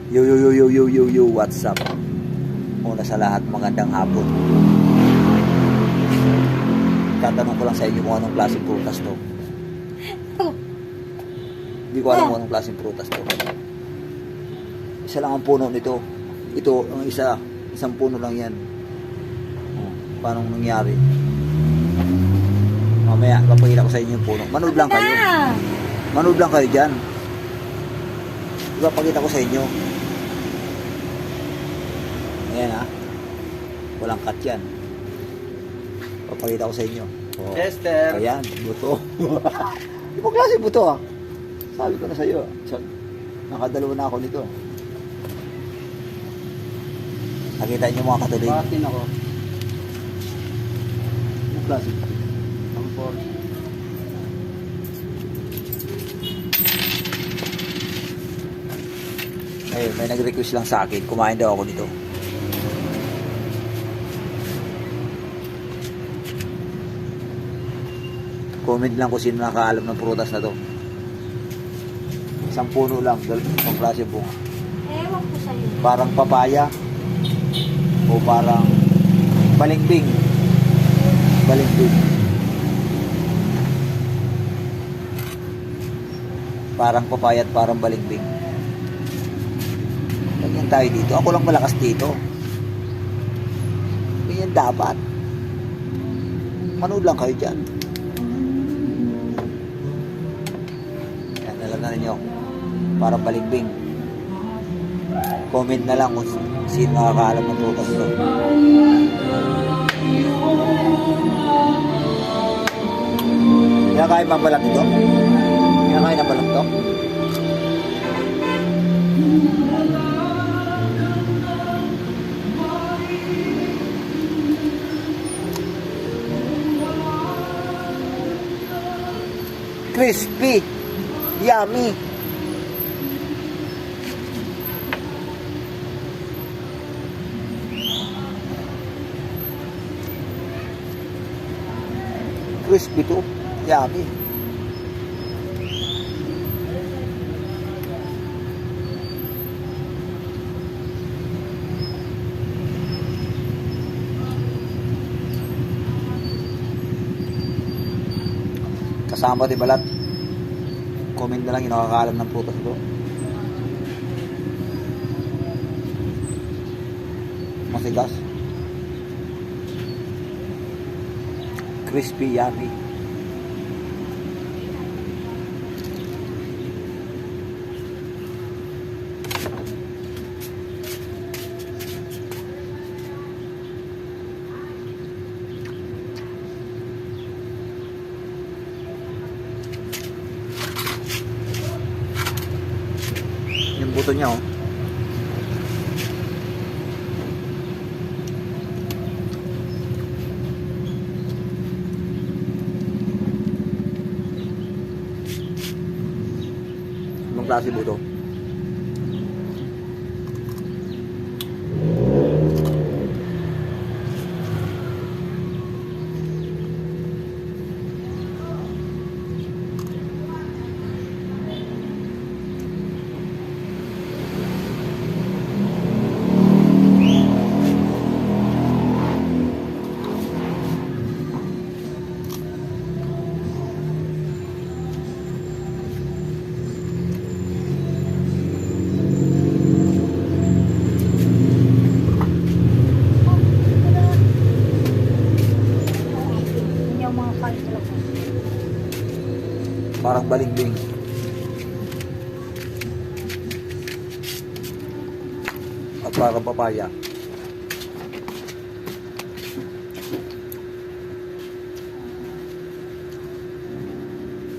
Yo, what's up? Una sa lahat, magandang hapon. Tatanong ko lang sa inyo kung anong klaseng prutas to. Hindi ko alam kung anong klaseng prutas to. Isa lang ang puno nito. Ito, ang isang puno lang yan. Paano nangyari? Mamaya, papakita ko sa inyo yung puno. Manood lang kayo. Manood lang kayo dyan. Ipapakita ko sa inyo. Ayan ha. Walang cut yan. Papakita ko sa inyo. Oh. Tester. Ayan, buto. Ibang klase buto ha. Sabi ko na sa iyo. Nakadalawa na ako nito. Nakita niyo mga katuloy. Batin ako. Ibang klase buto. Ampor. Ayun, may nag-request lang sa akin. Kumain daw ako nito. Comment lang kung sino nakakaalam ng prutas na to. Isang puno lang, dalawang klase bunga. Ewan ko sa'yo. Parang papaya o parang balimbing. Balimbing. Parang papaya at parang balimbing. Ganyan tayo dito. Ako lang malakas dito. Ganyan dapat. Manood lang kayo dyan. Yan, alam na ninyo. Parang balimbing. Comment na lang kung sino nakakaalam ng prutas ito. Kinakain ba balat ito? Kinakain na balat ito? Crispy, yummy. Crispy to, yummy. Kasama di balat. Comment na lang yung nakakaalam ng prutas ito. Masigas. Crispy, yummy. Yung buto niya oh. Ibang klase buto. Yung mga kalito. Parang balimbing. At parang papaya.